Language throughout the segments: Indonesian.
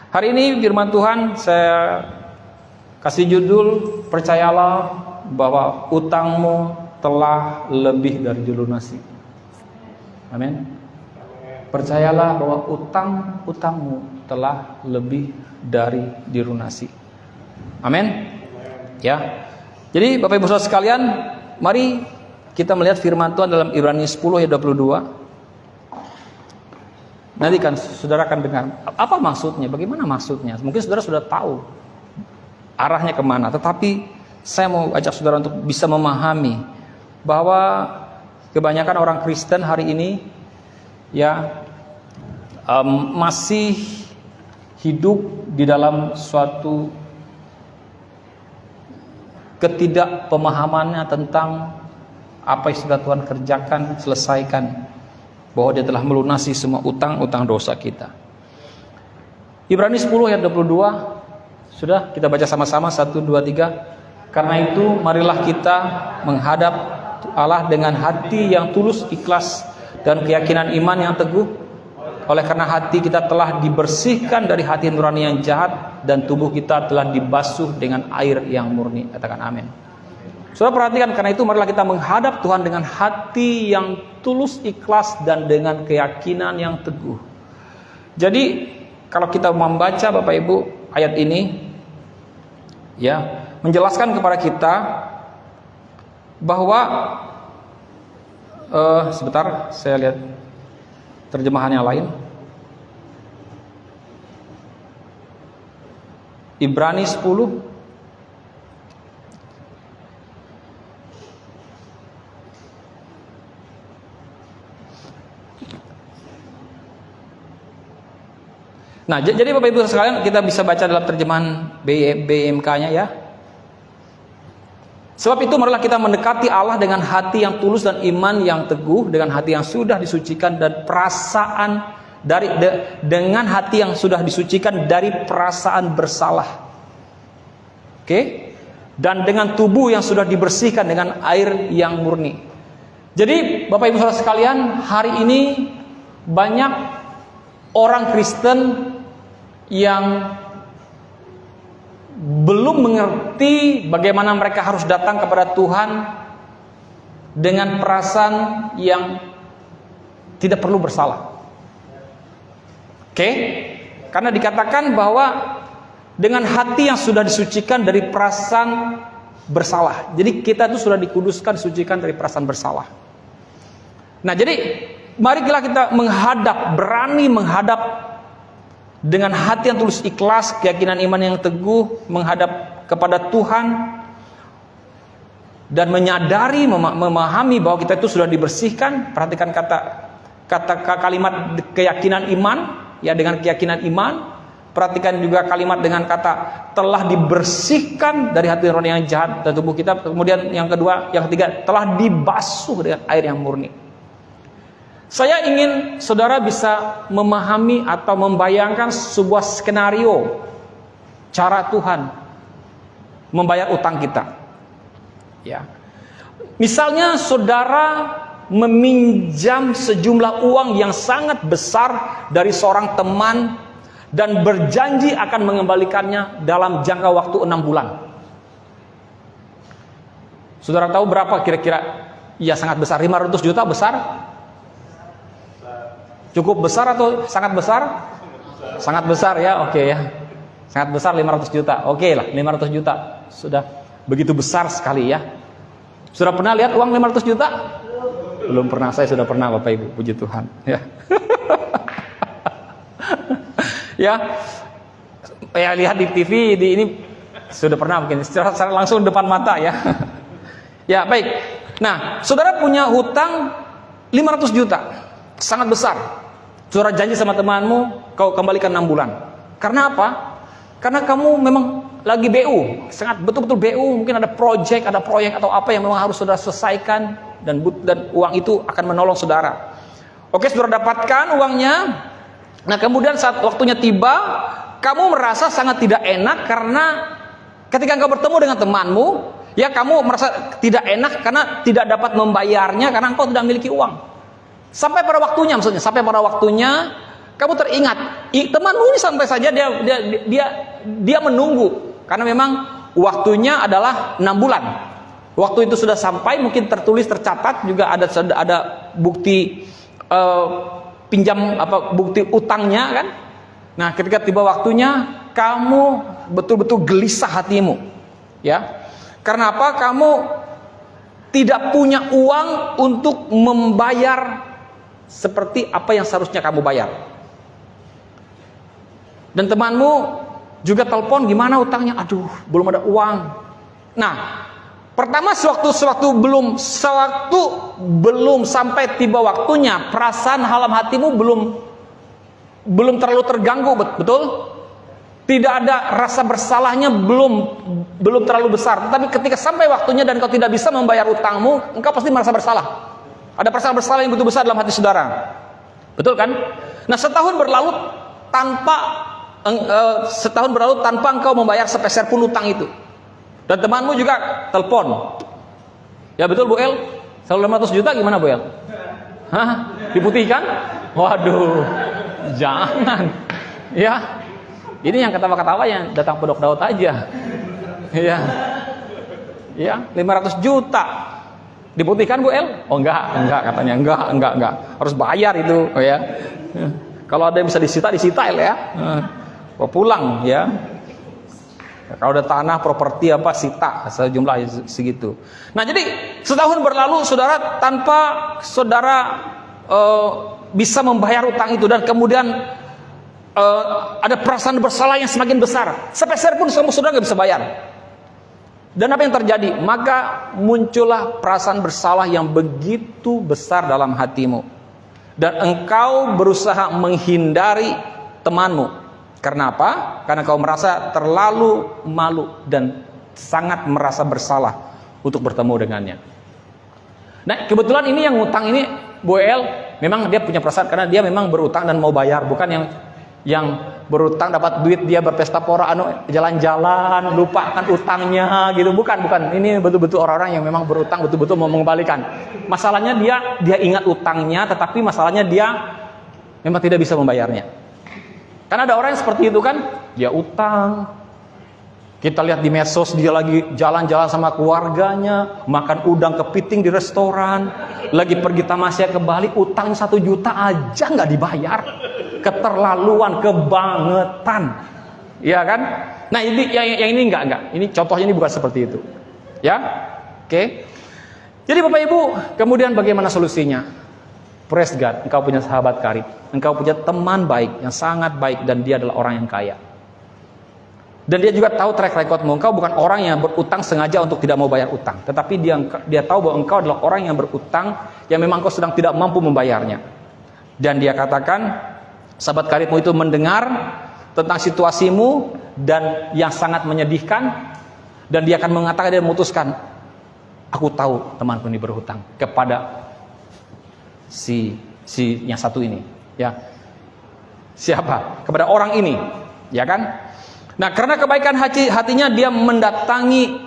Hari ini firman Tuhan saya kasih judul, percayalah bahwa utangmu telah lebih dari dilunasi. Amin. Percayalah bahwa utangmu telah lebih dari dilunasi. Amin. Ya. Jadi Bapak Ibu Saudara sekalian, mari kita melihat firman Tuhan dalam Ibrani 10 ayat 22. Nanti kan saudara akan dengar apa maksudnya, bagaimana maksudnya. Mungkin saudara sudah tahu arahnya kemana, tetapi saya mau ajak saudara untuk bisa memahami bahwa kebanyakan orang Kristen hari ini ya masih hidup di dalam suatu ketidakpemahamannya tentang apa yang sudah Tuhan kerjakan, selesaikan, bahwa Dia telah melunasi semua utang-utang dosa kita. Ibrani 10 ayat 22. Sudah kita baca sama-sama 1, 2, 3. Karena itu marilah kita menghadap Allah dengan hati yang tulus, ikhlas, dan keyakinan iman yang teguh. Oleh karena hati kita telah dibersihkan dari hati nurani yang jahat, dan tubuh kita telah dibasuh dengan air yang murni. Katakan amin. Saudara perhatikan, karena itu marilah kita menghadap Tuhan dengan hati yang tulus, ikhlas, dan dengan keyakinan yang teguh. Jadi kalau kita membaca Bapak Ibu ayat ini ya, menjelaskan kepada kita bahwa sebentar saya lihat terjemahan yang lain. Ibrani 10 Nah, jadi Bapak Ibu sekalian, kita bisa baca dalam terjemahan BMK-nya ya. Sebab itu marilah kita mendekati Allah dengan hati yang tulus dan iman yang teguh, dengan hati yang sudah disucikan dan perasaan dengan hati yang sudah disucikan dari perasaan bersalah. Oke? Dan dengan tubuh yang sudah dibersihkan dengan air yang murni. Jadi Bapak Ibu Saudara sekalian, hari ini banyak orang Kristen yang belum mengerti bagaimana mereka harus datang kepada Tuhan dengan perasaan yang tidak perlu bersalah. Oke? Karena dikatakan bahwa dengan hati yang sudah disucikan dari perasaan bersalah. Jadi kita itu sudah dikuduskan, disucikan dari perasaan bersalah. Nah, jadi marilah kita berani menghadap dengan hati yang tulus, ikhlas, keyakinan iman yang teguh, menghadap kepada Tuhan dan menyadari, memahami bahwa kita itu sudah dibersihkan. Perhatikan kalimat keyakinan iman ya, dengan keyakinan iman. Perhatikan juga kalimat dengan kata telah dibersihkan dari hati nurani yang jahat dan tubuh kita. Kemudian yang ketiga telah dibasuh dengan air yang murni. Saya ingin saudara bisa memahami atau membayangkan sebuah skenario cara Tuhan membayar utang kita. Ya. Misalnya saudara meminjam sejumlah uang yang sangat besar dari seorang teman dan berjanji akan mengembalikannya dalam jangka waktu 6 bulan. Saudara tahu berapa kira-kira? Ya, sangat besar. 500 juta besar? Cukup besar atau sangat besar? Sangat besar ya, oke ya. Sangat besar 500 juta. Oke lah, 500 juta. Sudah begitu besar sekali ya. Sudah pernah lihat uang 500 juta? Belum pernah, saya sudah pernah Bapak Ibu, puji Tuhan. Ya. Ya lihat di TV, ini sudah pernah mungkin secara langsung depan mata ya. Ya, baik. Nah, saudara punya hutang 500 juta. Sangat besar. Saudara janji sama temanmu, kau kembalikan 6 bulan. Karena apa? Karena kamu memang lagi BU, sangat betul-betul BU, mungkin ada proyek atau apa yang memang harus saudara selesaikan, dan uang itu akan menolong saudara. Oke, saudara dapatkan uangnya. Nah, kemudian saat waktunya tiba, kamu merasa sangat tidak enak karena ketika engkau bertemu dengan temanmu, ya kamu merasa tidak enak karena tidak dapat membayarnya karena engkau tidak memiliki uang. Sampai pada waktunya, maksudnya sampai pada waktunya kamu teringat. Temanmu ini sampai saja dia menunggu, karena memang waktunya adalah 6 bulan. Waktu itu sudah sampai, mungkin tertulis, tercatat juga ada bukti bukti utangnya kan. Nah, ketika tiba waktunya, kamu betul-betul gelisah hatimu, ya. Karena apa? Kamu tidak punya uang untuk membayar seperti apa yang seharusnya kamu bayar. Dan temanmu juga telepon, gimana utangnya? Aduh, belum ada uang. Nah, pertama sewaktu belum sampai tiba waktunya, perasaan dalam hatimu belum terlalu terganggu, betul? Tidak ada rasa bersalahnya, belum terlalu besar. Tetapi ketika sampai waktunya dan kau tidak bisa membayar utangmu, engkau pasti merasa bersalah. Ada perasaan bersalah yang begitu besar dalam hati saudara, betul kan? Nah, setahun berlalu tanpa engkau membayar sepeser pun utang itu. Dan temanmu juga telepon. Ya betul Bu El, 500 juta gimana Bu El? Hah? Diputihkan? Waduh, jangan. Ya, ini yang ketawa-ketawa yang datang Pondok Daud aja. Ya, 500 juta. Diputihkan Bu El? Oh enggak katanya, enggak. Harus bayar itu, oh ya. Kalau ada yang bisa disita ya. Pulang ya. Kalau ada tanah, properti apa, sita sejumlah segitu. Nah, jadi setahun berlalu, saudara, tanpa saudara bisa membayar utang itu, dan kemudian ada perasaan bersalah yang semakin besar. Sepeser pun saudara nggak bisa bayar. Dan apa yang terjadi? Maka muncullah perasaan bersalah yang begitu besar dalam hatimu, dan engkau berusaha menghindari temanmu. Karena apa? Karena kau merasa terlalu malu dan sangat merasa bersalah untuk bertemu dengannya. Nah, kebetulan ini yang ngutang ini Bu El, memang dia punya perasaan karena dia memang berutang dan mau bayar, bukan yang berutang dapat duit dia berpesta pora, jalan-jalan lupakan utangnya gitu, bukan. Ini betul-betul orang-orang yang memang berutang betul-betul mau mengembalikan. Masalahnya dia ingat utangnya, tetapi masalahnya dia memang tidak bisa membayarnya. Karena ada orang yang seperti itu kan, dia utang. Kita lihat di medsos dia lagi jalan-jalan sama keluarganya, makan udang kepiting di restoran, lagi pergi tamasya ke Bali, utang 1 juta aja nggak dibayar. Keterlaluan, kebangetan, ya kan? Nah, ini yang ini enggak. Ini contohnya ini bukan seperti itu, ya. Oke. Jadi Bapak Ibu, kemudian bagaimana solusinya? Praise God, engkau punya sahabat karib, engkau punya teman baik yang sangat baik, dan dia adalah orang yang kaya. Dan dia juga tahu track recordmu. Engkau bukan orang yang berutang sengaja untuk tidak mau bayar utang, tetapi dia tahu bahwa engkau adalah orang yang berutang yang memang kau sedang tidak mampu membayarnya. Dan dia katakan, sahabat karibmu itu mendengar tentang situasimu dan yang sangat menyedihkan, dan dia akan mengatakan, dia memutuskan, aku tahu temanku ini berhutang kepada si yang satu ini, ya. Siapa? Kepada orang ini, ya kan? Nah, karena kebaikan hatinya dia mendatangi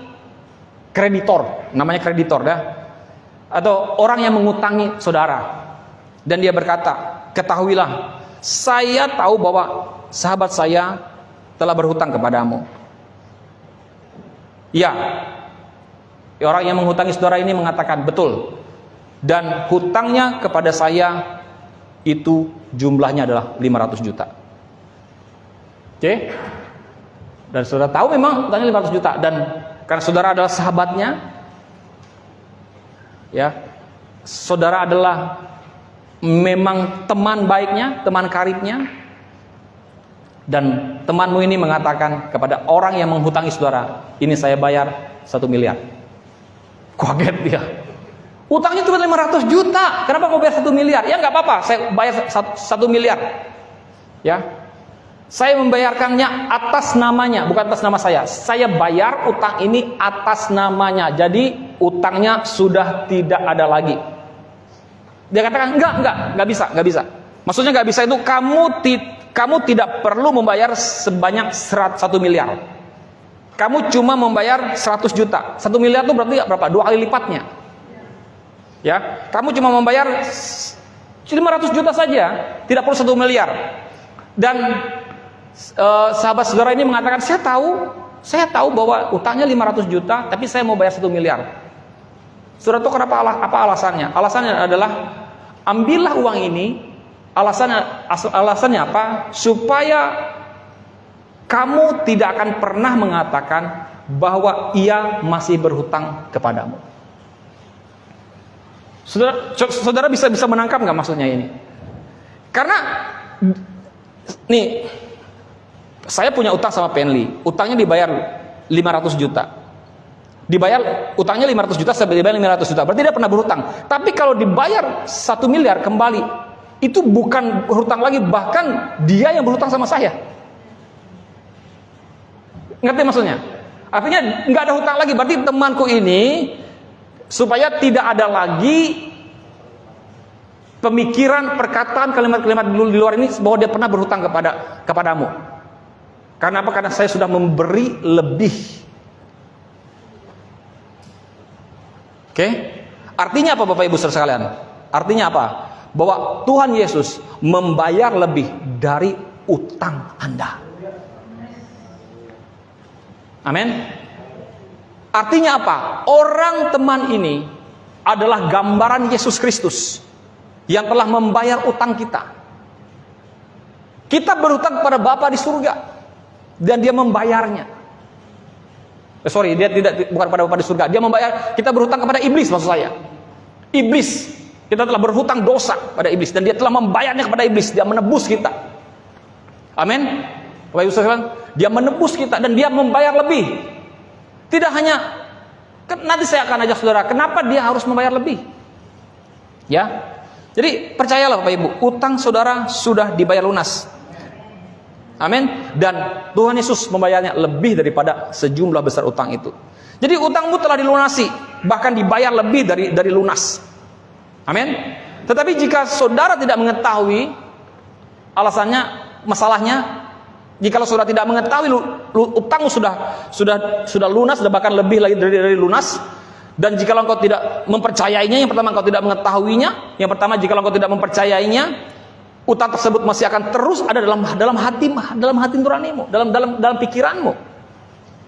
kreditor, namanya kreditor dah, atau orang yang mengutangi saudara, dan dia berkata, ketahuilah, saya tahu bahwa sahabat saya telah berhutang kepadamu. Ya, orang yang menghutangi saudara ini mengatakan, betul. Dan hutangnya kepada saya itu jumlahnya adalah 500 juta. Oke? Dan saudara tahu memang hutangnya 500 juta. Dan karena saudara adalah sahabatnya, ya, saudara adalah memang teman baiknya, teman karibnya, dan temanmu ini mengatakan kepada orang yang menghutangi saudara, ini saya bayar 1 miliar. Kaget dia. Utangnya cuma 500 juta. Kenapa kau bayar 1 miliar? Ya nggak apa-apa, saya bayar 1 miliar. Ya. Saya membayarkannya atas namanya, bukan atas nama saya. Saya bayar utang ini atas namanya. Jadi utangnya sudah tidak ada lagi. Dia katakan, enggak bisa. Maksudnya nggak bisa itu kamu tidak perlu membayar sebanyak 1 miliar. Kamu cuma membayar 100 juta. 1 miliar itu berarti berapa? 2 kali lipatnya. Ya, kamu cuma membayar 1 500 juta saja, tidak perlu 1 miliar. Dan sahabat saudara ini mengatakan, saya tahu bahwa utangnya 500 juta, tapi saya mau bayar 1 miliar. Saudara tahu kenapa? Apa alasannya? Alasannya adalah, ambillah uang ini. Alasannya apa? Supaya kamu tidak akan pernah mengatakan bahwa ia masih berhutang kepadamu. Saudara bisa menangkap nggak maksudnya ini? Karena nih, saya punya utang sama Penly, utangnya dibayar 500 juta. Utangnya 500 juta, saya dibayar 500 juta, berarti dia pernah berhutang. Tapi kalau dibayar 1 miliar kembali, itu bukan berhutang lagi, bahkan dia yang berhutang sama saya. Ngerti maksudnya? Artinya nggak ada hutang lagi, berarti temanku ini, supaya tidak ada lagi pemikiran, perkataan, kalimat-kalimat di luar ini bahwa dia pernah berhutang kepadamu. Karena apa? Karena saya sudah memberi lebih. Oke? Artinya apa Bapak Ibu saudara sekalian? Artinya apa? Bahwa Tuhan Yesus membayar lebih dari utang Anda. Amin. Artinya apa? Orang teman ini adalah gambaran Yesus Kristus yang telah membayar utang kita. Kita berutang kepada Bapa di surga dan dia membayarnya. Bukan pada Bapa di surga. Dia membayar, kita berhutang kepada iblis maksud saya. Iblis, kita telah berhutang dosa pada iblis dan dia telah membayarnya kepada iblis. Dia menebus kita. Amin. Bapak Ibu sekalian, dia menebus kita dan dia membayar lebih. Tidak hanya, nanti saya akan ajak saudara, kenapa dia harus membayar lebih? Ya. Jadi percayalah Bapak Ibu, utang saudara sudah dibayar lunas. Amin. Dan Tuhan Yesus membayarnya lebih daripada sejumlah besar utang itu. Jadi utangmu telah dilunasi, bahkan dibayar lebih dari lunas. Amin. Tetapi jika saudara tidak mengetahui alasannya, masalahnya, jika saudara tidak mengetahui utangmu sudah lunas, sudah bahkan lebih lagi dari lunas, dan jika engkau tidak mempercayainya, yang pertama engkau tidak mengetahuinya, yang pertama jika engkau tidak mempercayainya, utang tersebut masih akan terus ada dalam hati nuranimu, dalam pikiranmu.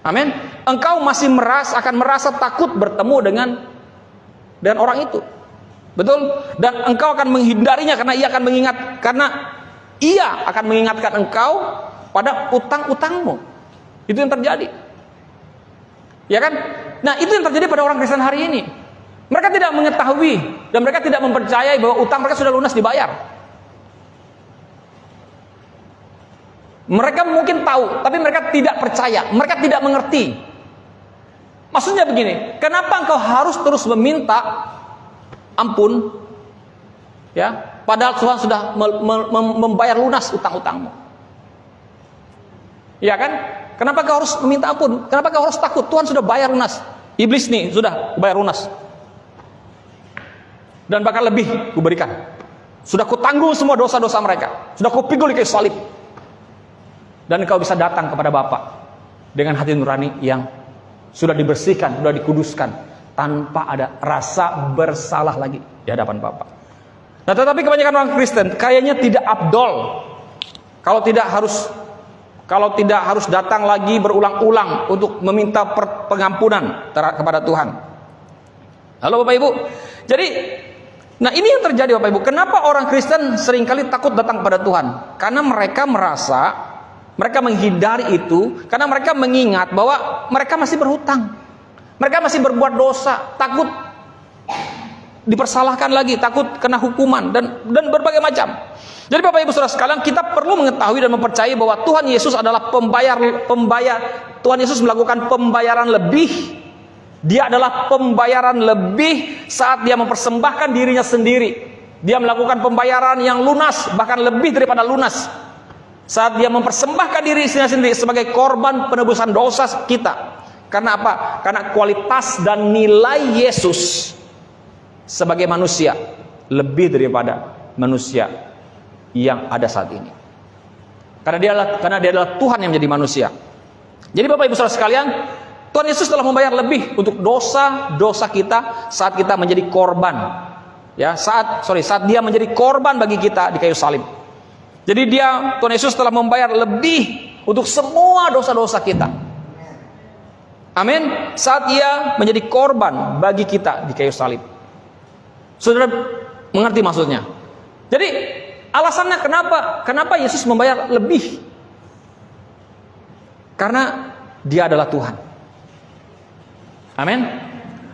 Amin. Engkau masih akan merasa takut bertemu dengan orang itu. Betul? Dan engkau akan menghindarinya karena ia akan mengingatkan engkau pada utang-utangmu. Itu yang terjadi. Ya kan? Nah, itu yang terjadi pada orang Kristen hari ini. Mereka tidak mengetahui dan mereka tidak mempercayai bahwa utang mereka sudah lunas dibayar. Mereka mungkin tahu, tapi mereka tidak percaya, mereka tidak mengerti. Maksudnya begini, kenapa engkau harus terus meminta ampun? Ya, padahal Tuhan sudah membayar lunas utang-utangmu. Ya kan? Kenapa kau harus meminta ampun? Kenapa kau harus takut? Tuhan sudah bayar lunas. Iblis nih sudah bayar lunas. Dan bahkan lebih kuberikan. Sudah kutanggung semua dosa-dosa mereka. Sudah kupikul di kayu salib. Dan kau bisa datang kepada Bapa dengan hati nurani yang sudah dibersihkan, sudah dikuduskan, tanpa ada rasa bersalah lagi di hadapan Bapa. Nah, tetapi kebanyakan orang Kristen kayaknya tidak afdol kalau tidak harus datang lagi berulang-ulang untuk meminta pengampunan kepada Tuhan. Halo Bapak Ibu. Jadi, nah ini yang terjadi Bapak Ibu. Kenapa orang Kristen seringkali takut datang kepada Tuhan? Karena mereka mereka menghindari itu karena mereka mengingat bahwa mereka masih berhutang. Mereka masih berbuat dosa, takut dipersalahkan lagi, takut kena hukuman dan berbagai macam. Jadi Bapak Ibu Saudara sekalian, kita perlu mengetahui dan mempercayai bahwa Tuhan Yesus adalah pembayar. Tuhan Yesus melakukan pembayaran lebih. Dia adalah pembayaran lebih saat dia mempersembahkan dirinya sendiri. Dia melakukan pembayaran yang lunas, bahkan lebih daripada lunas. Saat dia mempersembahkan dirinya sendiri sebagai korban penebusan dosa kita. Karena apa? Karena kualitas dan nilai Yesus sebagai manusia lebih daripada manusia yang ada saat ini. Karena dia adalah Tuhan yang menjadi manusia. Jadi Bapak Ibu Saudara sekalian, Tuhan Yesus telah membayar lebih untuk dosa-dosa kita saat kita menjadi korban. Ya, saat dia menjadi korban bagi kita di kayu salib. Jadi Tuhan Yesus telah membayar lebih untuk semua dosa-dosa kita. Amin. Saat Ia menjadi korban bagi kita di kayu salib. Saudara mengerti maksudnya? Jadi alasannya kenapa Yesus membayar lebih? Karena Dia adalah Tuhan. Amin.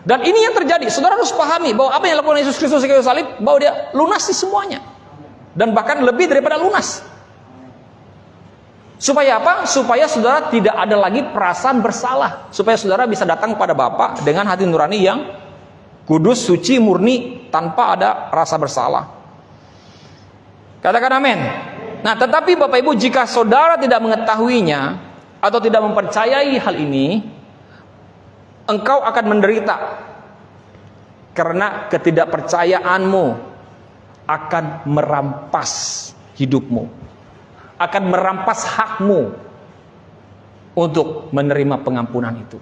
Dan ini yang terjadi. Saudara harus pahami bahwa apa yang dilakukan Yesus Kristus di kayu salib, bahwa Dia lunasi semuanya. Dan bahkan lebih daripada lunas. Supaya apa? Supaya saudara tidak ada lagi perasaan bersalah. Supaya saudara bisa datang kepada Bapa dengan hati nurani yang kudus, suci, murni, tanpa ada rasa bersalah. Katakan amin. Nah, tetapi Bapak Ibu, jika saudara tidak mengetahuinya atau tidak mempercayai hal ini, engkau akan menderita. Karena ketidakpercayaanmu akan merampas hidupmu. Akan merampas hakmu untuk menerima pengampunan itu.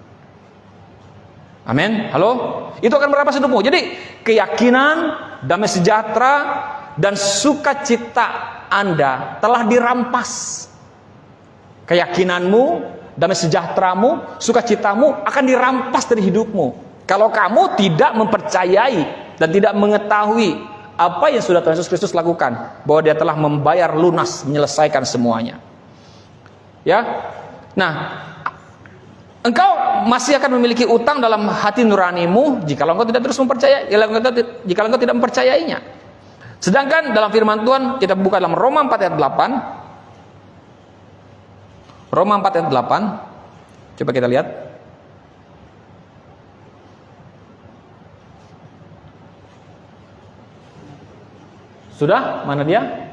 Amin. Halo? Itu akan merampas hidupmu. Jadi keyakinan, damai sejahtera, dan sukacita Anda telah dirampas. Keyakinanmu, damai sejahteramu, sukacitamu akan dirampas dari hidupmu. Kalau kamu tidak mempercayai dan tidak mengetahui apa yang sudah Tuhan Yesus Kristus lakukan, bahwa Dia telah membayar lunas, menyelesaikan semuanya. Ya. Nah, engkau masih akan memiliki utang dalam hati nuranimu jika engkau tidak terus mempercayai, jika engkau tidak mempercayainya. Sedangkan dalam firman Tuhan, kita buka dalam Roma 4 ayat 8. Roma 4 ayat 8. Coba kita lihat. Sudah? Mana dia?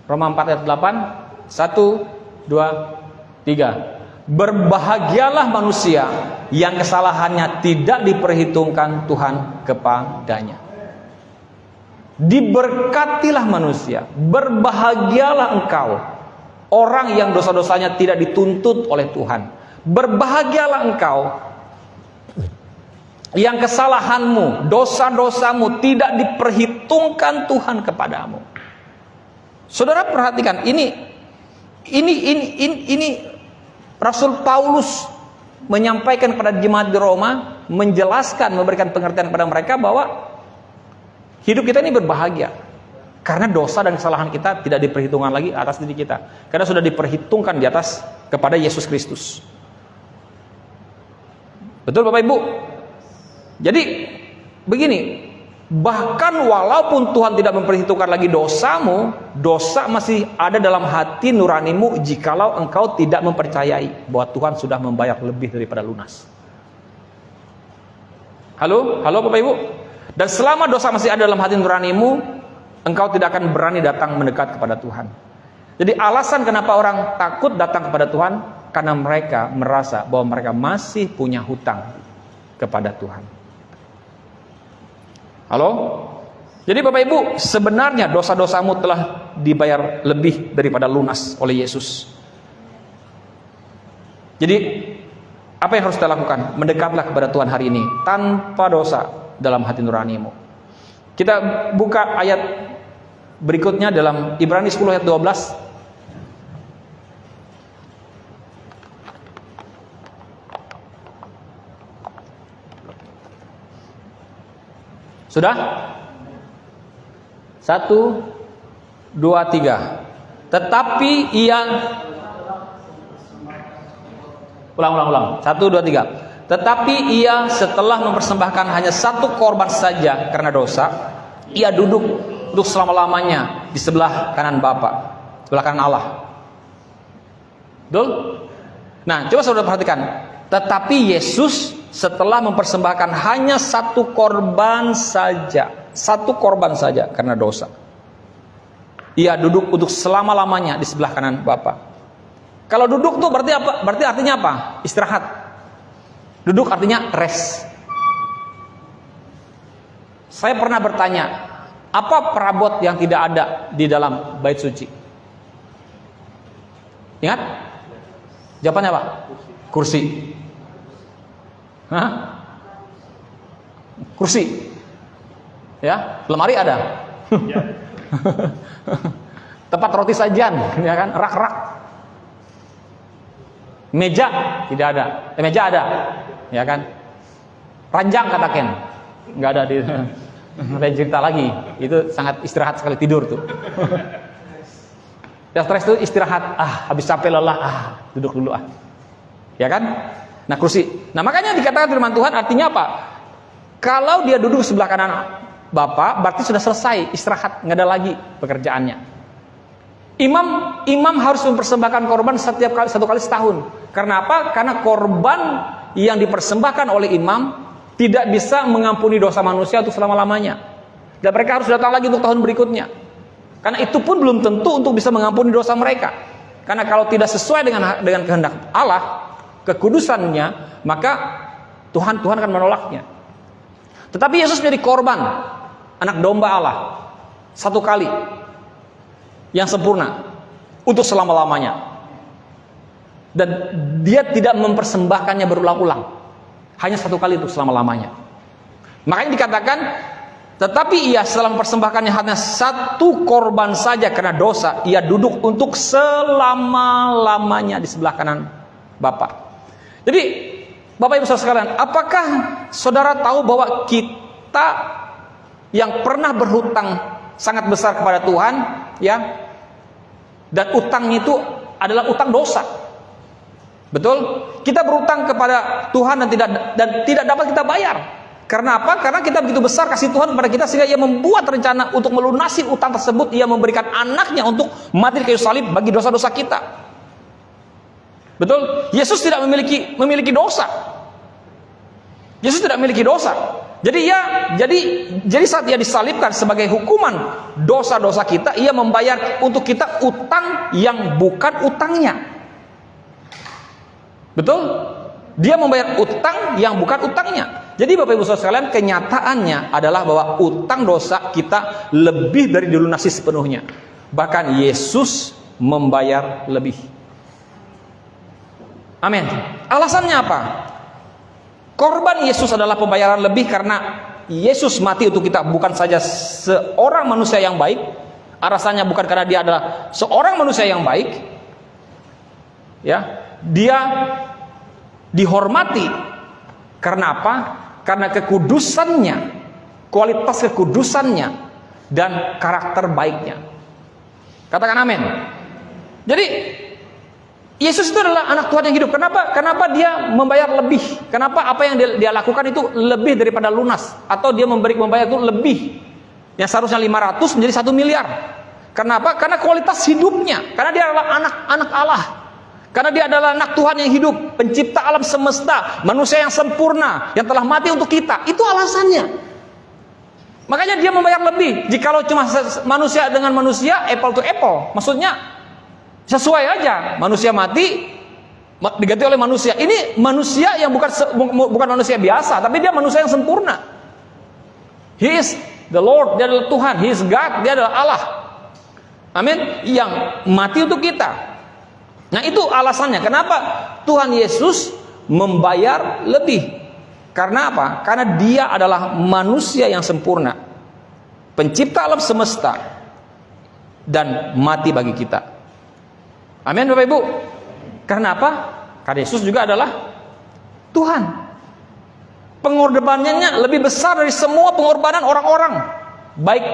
Roma 4 ayat 8. 1, 2, 3. Berbahagialah manusia yang kesalahannya tidak diperhitungkan Tuhan kepadanya. Diberkatilah manusia, berbahagialah engkau, orang yang dosa-dosanya tidak dituntut oleh Tuhan. Berbahagialah engkau yang kesalahanmu, dosa-dosamu tidak diperhitungkan Tuhan kepadamu. Saudara perhatikan, ini Rasul Paulus menyampaikan kepada jemaat di Roma, menjelaskan, memberikan pengertian kepada mereka bahwa hidup kita ini berbahagia karena dosa dan kesalahan kita tidak diperhitungkan lagi atas diri kita, karena sudah diperhitungkan di atas kepada Yesus Kristus. Betul Bapak Ibu? Jadi begini, bahkan walaupun Tuhan tidak memperhitungkan lagi dosamu, dosa masih ada dalam hati nuranimu jikalau engkau tidak mempercayai bahwa Tuhan sudah membayar lebih daripada lunas. Halo Bapak Ibu? Dan selama dosa masih ada dalam hati nuranimu, engkau tidak akan berani datang mendekat kepada Tuhan. Jadi alasan kenapa orang takut datang kepada Tuhan, karena mereka merasa bahwa mereka masih punya hutang kepada Tuhan. Halo? Jadi Bapak Ibu, sebenarnya dosa-dosamu telah dibayar lebih daripada lunas oleh Yesus. Jadi apa yang harus kita lakukan? Mendekatlah kepada Tuhan hari ini tanpa dosa dalam hati nuranimu. Kita buka ayat berikutnya dalam Ibrani 10 ayat 12. Sudah? 1, 2, 3. Tetapi ia ulang. 1, 2, 3. Tetapi ia setelah mempersembahkan hanya satu korban saja karena dosa, ia duduk untuk selama-lamanya di sebelah kanan Bapa, sebelah kanan Allah. Betul? Nah, coba saudara perhatikan. Tetapi Yesus setelah mempersembahkan hanya satu korban saja karena dosa, ia duduk untuk selama-lamanya di sebelah kanan Bapa. Kalau duduk tuh berarti apa? Berarti artinya apa? Istirahat. Duduk artinya rest. Saya pernah bertanya, apa perabot yang tidak ada di dalam bait suci? Ingat? Jawabannya apa? Kursi. Hah? Kursi. Ya, lemari ada. Tempat roti sajian, ya kan? Rak-rak. Meja tidak ada. Meja ada, ya kan? Ranjang kata Ken, nggak ada di. Lain cerita lagi. Itu sangat istirahat sekali, tidur tuh. Ya stres itu istirahat. Habis capek lelah. Duduk dulu Ya kan? Nah kursi. Nah makanya dikatakan firman Tuhan artinya apa? Kalau dia duduk sebelah kanan Bapak, berarti sudah selesai istirahat, nggak ada lagi pekerjaannya. Imam harus mempersembahkan korban satu kali setahun. Karena apa? Karena korban yang dipersembahkan oleh imam tidak bisa mengampuni dosa manusia untuk selama-lamanya. Dan mereka harus datang lagi untuk tahun berikutnya. Karena itu pun belum tentu untuk bisa mengampuni dosa mereka. Karena kalau tidak sesuai dengan kehendak Allah, kekudusannya, maka Tuhan akan menolaknya. Tetapi Yesus menjadi korban, anak domba Allah, satu kali, yang sempurna, untuk selama-lamanya. Dan dia tidak mempersembahkannya berulang-ulang. Hanya satu kali untuk selama-lamanya. Makanya dikatakan, tetapi ia setelah mempersembahkannya hanya satu korban saja karena dosa, ia duduk untuk selama-lamanya di sebelah kanan Bapa. Jadi, Bapak Ibu Saudara sekalian, apakah saudara tahu bahwa kita yang pernah berhutang sangat besar kepada Tuhan, ya, dan utangnya itu adalah utang dosa? Betul? Kita berutang kepada Tuhan dan tidak dapat kita bayar. Karena apa? Karena kita begitu besar kasih Tuhan kepada kita sehingga ia membuat rencana untuk melunasi utang tersebut. Ia memberikan anaknya untuk mati di kayu salib bagi dosa-dosa kita. Betul? Yesus tidak memiliki dosa. Yesus tidak memiliki dosa. Jadi saat ia disalibkan sebagai hukuman dosa-dosa kita, ia membayar untuk kita utang yang bukan utangnya. Betul? Dia membayar utang yang bukan utangnya. Jadi Bapak Ibu Saudara sekalian, kenyataannya adalah bahwa utang dosa kita lebih dari dilunasi sepenuhnya. Bahkan Yesus membayar lebih. Amin. Alasannya apa? Korban Yesus adalah pembayaran lebih karena Yesus mati untuk kita, bukan saja seorang manusia yang baik. Alasannya bukan karena dia adalah seorang manusia yang baik. Ya, dia dihormati karena apa? Karena kekudusannya, kualitas kekudusannya, dan karakter baiknya. Katakan amin. Jadi Yesus itu adalah anak Tuhan yang hidup. Kenapa dia membayar lebih? Kenapa apa yang dia lakukan itu lebih daripada lunas? Atau dia membayar itu lebih? Yang seharusnya 500 menjadi 1 miliar. Kenapa? Karena kualitas hidupnya. Karena dia adalah anak Allah. Karena dia adalah anak Tuhan yang hidup, pencipta alam semesta, manusia yang sempurna, yang telah mati untuk kita. Itu alasannya. Makanya dia membayar lebih. Jikalau cuma manusia dengan manusia, apple to apple, maksudnya sesuai aja. Manusia mati diganti oleh manusia. Ini manusia yang bukan manusia biasa, tapi dia manusia yang sempurna. He is the Lord, dia adalah Tuhan. He is God, dia adalah Allah. Amin. Yang mati untuk kita. Nah itu alasannya kenapa Tuhan Yesus membayar lebih. Karena apa? Karena dia adalah manusia yang sempurna, pencipta alam semesta, dan mati bagi kita. Amin Bapak Ibu. Karena apa? Karena Yesus juga adalah Tuhan. Pengorbanannya lebih besar dari semua pengorbanan orang-orang, baik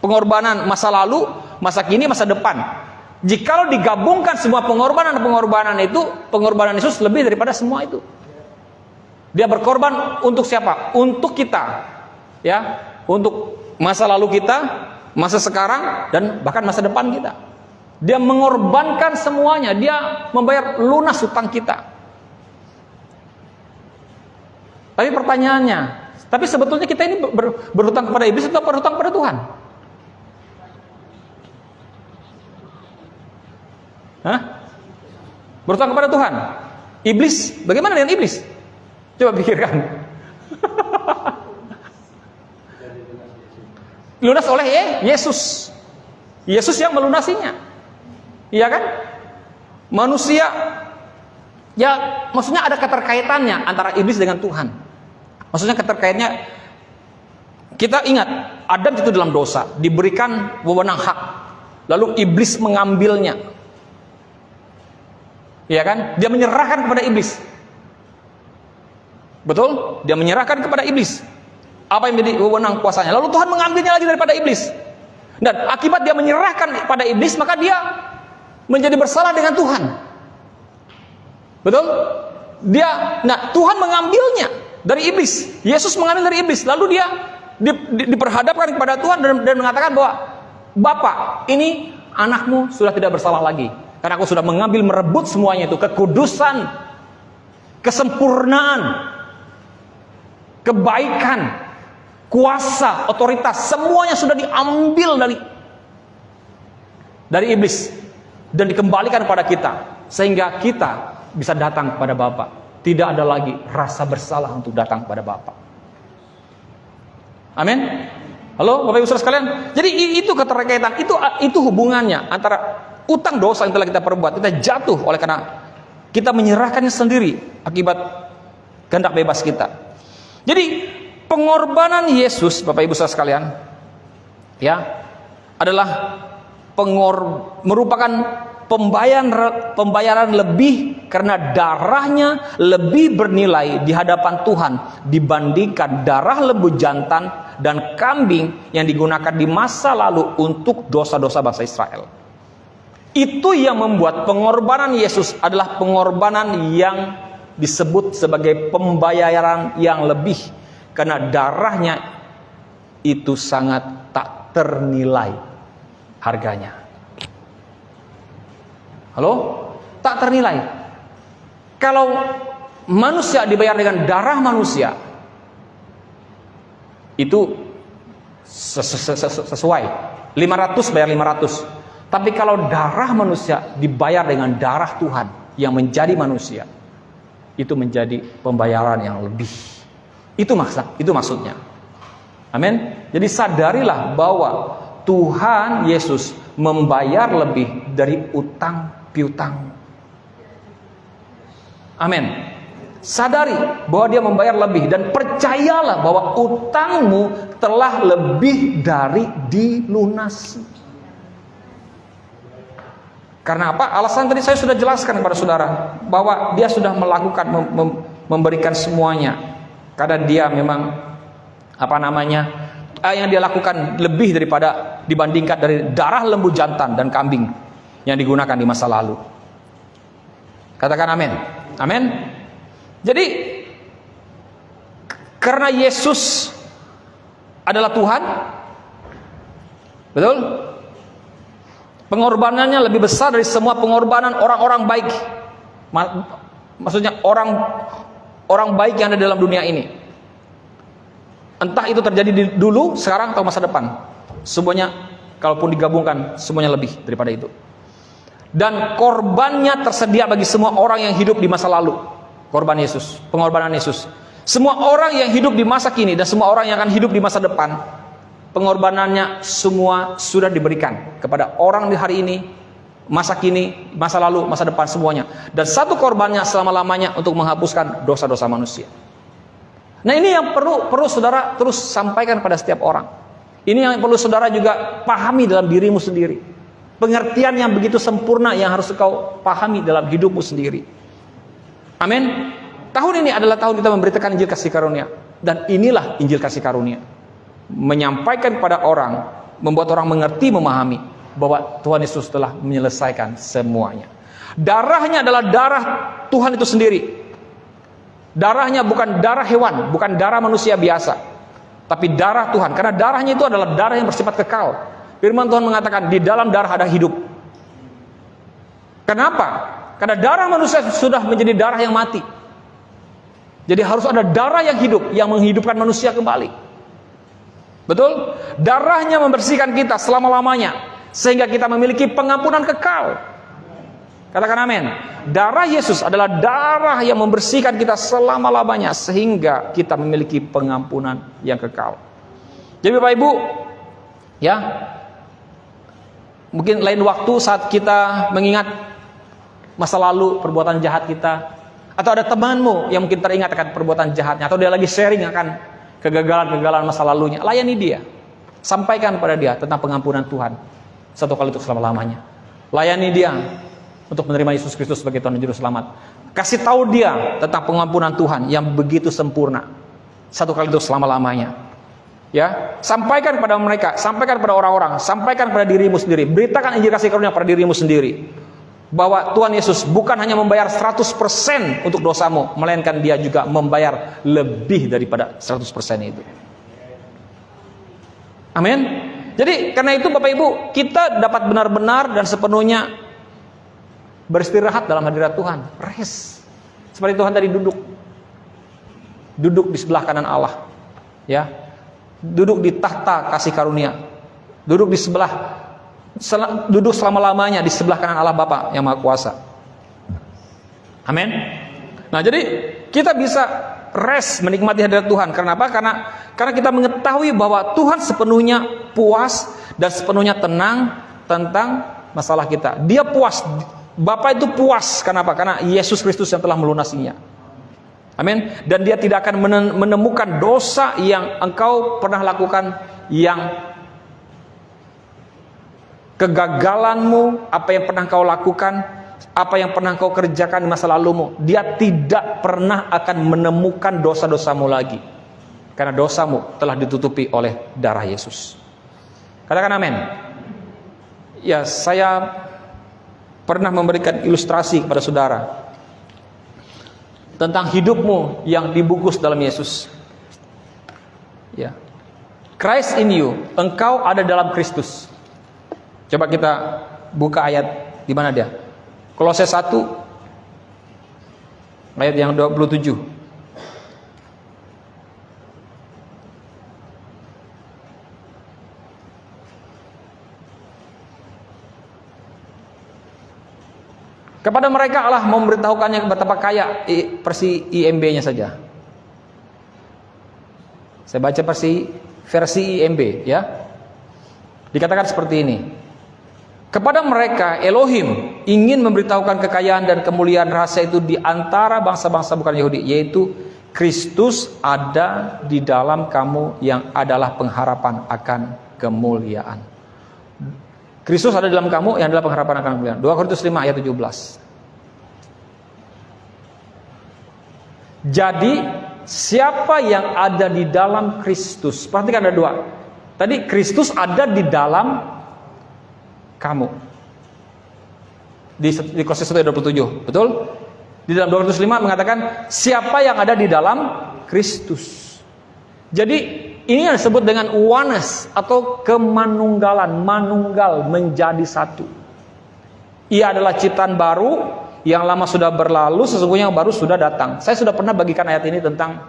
pengorbanan masa lalu, masa kini, masa depan. Jikalau digabungkan semua pengorbanan itu, pengorbanan Yesus lebih daripada semua itu. Dia berkorban untuk siapa? Untuk kita, ya, untuk masa lalu kita, masa sekarang, dan bahkan masa depan kita. Dia mengorbankan semuanya. Dia membayar lunas hutang kita. Tapi pertanyaannya, tapi sebetulnya kita ini berhutang kepada iblis atau berhutang kepada Tuhan? Hah? Berhutang kepada Tuhan. Iblis, bagaimana dengan iblis? Coba pikirkan. Lunas oleh Yesus. Yesus yang melunasinya. Iya kan? Manusia, ya maksudnya ada keterkaitannya antara iblis dengan Tuhan. Maksudnya keterkaitannya kita ingat, Adam itu dalam dosa, diberikan wewenang hak, lalu iblis mengambilnya. Ya kan? Dia menyerahkan kepada iblis. Betul? Dia menyerahkan kepada iblis apa yang menjadi wewenang kuasanya. Lalu Tuhan mengambilnya lagi daripada iblis. Dan akibat dia menyerahkan kepada iblis, maka dia menjadi bersalah dengan Tuhan. Betul? Tuhan mengambilnya dari iblis. Yesus mengambil dari iblis. Lalu dia diperhadapkan kepada Tuhan dan mengatakan bahwa, Bapa, ini anakmu sudah tidak bersalah lagi. Karena aku sudah mengambil, merebut semuanya itu. Kekudusan, kesempurnaan, kebaikan, kuasa, otoritas, semuanya sudah diambil dari iblis dan dikembalikan kepada kita, sehingga kita bisa datang kepada Bapa. Tidak ada lagi rasa bersalah untuk datang kepada Bapa. Amin. Halo Bapak Ibu Saudara sekalian. Jadi itu keterkaitan, itu hubungannya antara utang dosa yang telah kita perbuat, kita jatuh oleh karena kita menyerahkannya sendiri akibat kehendak bebas kita. Jadi pengorbanan Yesus, Bapak Ibu Saudara sekalian, ya, adalah merupakan pembayaran lebih, karena darahnya lebih bernilai di hadapan Tuhan dibandingkan darah lembu jantan dan kambing yang digunakan di masa lalu untuk dosa-dosa bangsa Israel. Itu yang membuat pengorbanan Yesus adalah pengorbanan yang disebut sebagai pembayaran yang lebih, karena darahnya itu sangat tak ternilai harganya. Halo? Tak ternilai. Kalau manusia dibayar dengan darah manusia, itu sesuai 500 bayar 500. Tapi kalau darah manusia dibayar dengan darah Tuhan yang menjadi manusia, itu menjadi pembayaran yang lebih. Itu maksudnya. Amin. Jadi sadarilah bahwa Tuhan Yesus membayar lebih dari utang piutang. Amin. Sadari bahwa dia membayar lebih, dan percayalah bahwa utangmu telah lebih dari dilunasi. Karena apa? Alasan tadi saya sudah jelaskan kepada saudara, bahwa dia sudah melakukan, memberikan semuanya. Karena dia memang yang dia lakukan lebih daripada dibandingkan dari darah lembu jantan dan kambing yang digunakan di masa lalu. Katakan amin. Amin. Jadi karena Yesus adalah Tuhan, betul? Pengorbanannya lebih besar dari semua pengorbanan orang-orang baik. Maksudnya orang baik yang ada dalam dunia ini. Entah itu terjadi dulu, sekarang, atau masa depan. Semuanya, kalaupun digabungkan, semuanya lebih daripada itu. Dan korbannya tersedia bagi semua orang yang hidup di masa lalu. Korban Yesus, pengorbanan Yesus. Semua orang yang hidup di masa kini dan semua orang yang akan hidup di masa depan, pengorbanannya semua sudah diberikan kepada orang di hari ini, masa kini, masa lalu, masa depan, semuanya. Dan satu korbannya selama-lamanya untuk menghapuskan dosa-dosa manusia. Nah, ini yang perlu saudara terus sampaikan pada setiap orang. Ini yang perlu saudara juga pahami dalam dirimu sendiri. Pengertian yang begitu sempurna yang harus kau pahami dalam hidupmu sendiri. Amin. Tahun ini adalah tahun kita memberitakan Injil kasih karunia. Dan inilah Injil kasih karunia. Menyampaikan kepada orang, membuat orang mengerti, memahami bahwa Tuhan Yesus telah menyelesaikan semuanya. Darahnya adalah darah Tuhan itu sendiri. Darahnya bukan darah hewan, bukan darah manusia biasa, tapi darah Tuhan. Karena darahnya itu adalah darah yang bersifat kekal. Firman Tuhan mengatakan di dalam darah ada hidup. Kenapa? Karena darah manusia sudah menjadi darah yang mati. Jadi harus ada darah yang hidup, yang menghidupkan manusia kembali. Betul? Darahnya membersihkan kita selama-lamanya, sehingga kita memiliki pengampunan kekal. Katakan amin. Darah Yesus adalah darah yang membersihkan kita selama-lamanya, sehingga kita memiliki pengampunan yang kekal. Jadi Bapak Ibu, ya, mungkin lain waktu saat kita mengingat masa lalu perbuatan jahat kita, atau ada temanmu yang mungkin teringat akan perbuatan jahatnya, atau dia lagi sharing akan kegagalan-kegagalan masa lalunya, layani dia. Sampaikan pada dia tentang pengampunan Tuhan satu kali untuk selama-lamanya. Layani dia untuk menerima Yesus Kristus sebagai Tuhan dan Juru Selamat. Kasih tahu dia tentang pengampunan Tuhan yang begitu sempurna satu kali untuk selama-lamanya. Ya, sampaikan kepada mereka, sampaikan kepada orang-orang, sampaikan kepada dirimu sendiri. Beritakan Injil kasih karunia pada dirimu sendiri. Bahwa Tuhan Yesus bukan hanya membayar 100% untuk dosamu, melainkan dia juga membayar lebih daripada 100% itu. Amin. Jadi karena itu Bapak Ibu, kita dapat benar-benar dan sepenuhnya beristirahat dalam hadirat Tuhan. Rest. Seperti Tuhan tadi duduk di sebelah kanan Allah. Ya. Duduk di tahta kasih karunia. Duduk selama-lamanya di sebelah kanan Allah Bapa yang Maha Kuasa. Amin. Nah, jadi kita bisa rest menikmati hadirat Tuhan. Karena apa? Karena kita mengetahui bahwa Tuhan sepenuhnya puas dan sepenuhnya tenang tentang masalah kita. Dia puas. Bapa itu puas. Kenapa? Karena Yesus Kristus yang telah melunasinya. Amin. Dan dia tidak akan menemukan dosa yang engkau pernah lakukan, yang kegagalanmu, apa yang pernah kau lakukan, apa yang pernah kau kerjakan di masa lalumu. Dia tidak pernah akan menemukan dosa-dosamu lagi. Karena dosamu telah ditutupi oleh darah Yesus. Katakan amin. Ya, saya pernah memberikan ilustrasi kepada saudara tentang hidupmu yang dibungkus dalam Yesus. Ya. Christ in you, engkau ada dalam Kristus. Coba kita buka ayat di mana dia? Kolose 1 ayat yang 27. Kepada mereka Allah memberitahukannya betapa kaya versi IMB-nya saja. Saya baca versi IMB ya. Dikatakan seperti ini. Kepada mereka Elohim ingin memberitahukan kekayaan dan kemuliaan rahasia itu di antara bangsa-bangsa bukan Yahudi, yaitu Kristus ada di dalam kamu yang adalah pengharapan akan kemuliaan. Kristus ada dalam kamu yang adalah pengharapan akan kemuliaan. 2 Korintus 5 ayat 17. Jadi siapa yang ada di dalam Kristus? Perhatikan ada dua. Tadi Kristus ada di dalam kamu. Di Kolose 1 ayat 27, betul? Di dalam 2 Korintus 5 mengatakan siapa yang ada di dalam Kristus. Jadi ini yang disebut dengan oneness atau kemanunggalan, manunggal menjadi satu. Ia adalah ciptaan baru, yang lama sudah berlalu, sesungguhnya yang baru sudah datang. Saya sudah pernah bagikan ayat ini tentang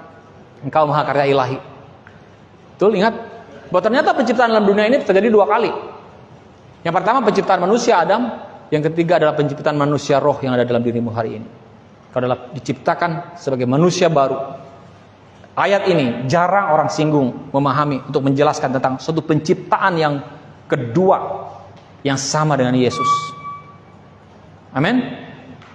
engkau maha karya ilahi. Betul, ingat bahwa ternyata penciptaan dalam dunia ini terjadi dua kali. Yang pertama penciptaan manusia Adam, yang ketiga adalah penciptaan manusia roh yang ada dalam dirimu hari ini. Kau adalah diciptakan sebagai manusia baru. Ayat ini jarang orang singgung memahami untuk menjelaskan tentang suatu penciptaan yang kedua yang sama dengan Yesus. Amin.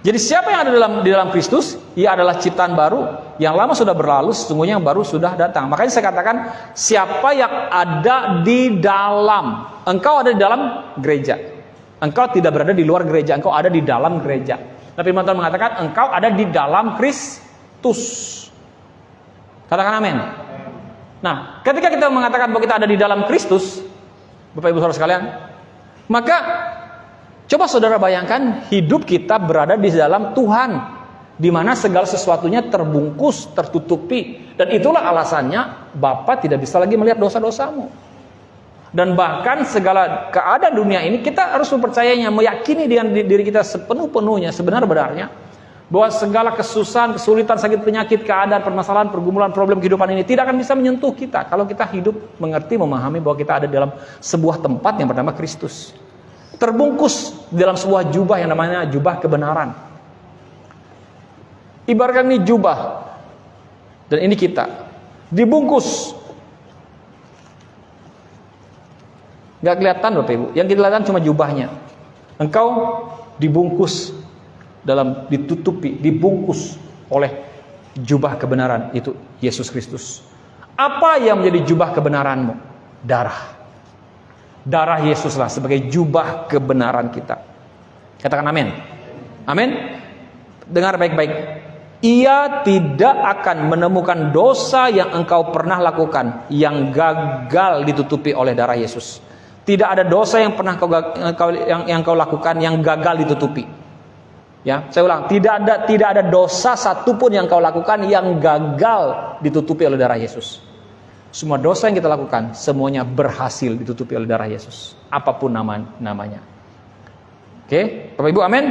Jadi siapa yang ada di dalam Kristus? Ia adalah ciptaan baru, yang lama sudah berlalu, sesungguhnya yang baru sudah datang. Makanya saya katakan siapa yang ada di dalam, engkau ada di dalam gereja. Engkau tidak berada di luar gereja, engkau ada di dalam gereja. Tapi firman Tuhan mengatakan engkau ada di dalam Kristus. Katakan amin. Nah, ketika kita mengatakan bahwa kita ada di dalam Kristus, Bapak Ibu Saudara sekalian, maka coba saudara bayangkan hidup kita berada di dalam Tuhan, di mana segala sesuatunya terbungkus, tertutupi, dan itulah alasannya Bapa tidak bisa lagi melihat dosa-dosamu. Dan bahkan segala keadaan dunia ini kita harus mempercayainya, meyakini dengan diri kita sepenuh-penuhnya, sebenar-benarnya, bahwa segala kesusahan, kesulitan, sakit, penyakit, keadaan, permasalahan, pergumulan, problem kehidupan ini tidak akan bisa menyentuh kita kalau kita hidup mengerti, memahami bahwa kita ada dalam sebuah tempat yang bernama Kristus. Terbungkus dalam sebuah jubah yang namanya jubah kebenaran. Ibaratkan ini jubah, dan ini kita dibungkus. Gak kelihatan Bapak Ibu, yang kelihatan cuma jubahnya. Engkau dibungkus ditutupi, dibungkus oleh jubah kebenaran, itu Yesus Kristus. Apa yang menjadi jubah kebenaranmu? Darah. Darah Yesuslah sebagai jubah kebenaran kita. Katakan amin. Amin. Dengar baik-baik. Ia tidak akan menemukan dosa yang engkau pernah lakukan yang gagal ditutupi oleh darah Yesus. Tidak ada dosa yang pernah kau lakukan yang gagal ditutupi. Ya, saya ulang, tidak ada dosa satupun yang kau lakukan yang gagal ditutupi oleh darah Yesus. Semua dosa yang kita lakukan semuanya berhasil ditutupi oleh darah Yesus, apapun namanya. Oke, Bapak Ibu, amin.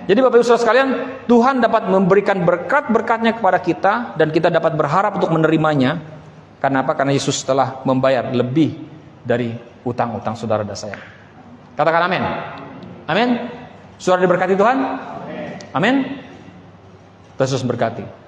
Jadi Bapak Ibu Saudara sekalian, Tuhan dapat memberikan berkat-berkatnya kepada kita dan kita dapat berharap untuk menerimanya. Karena apa? Karena Yesus telah membayar lebih dari utang-utang saudara dan saya. Katakan amin. Amin. Saudara diberkati Tuhan. Amin. Yesus berkati.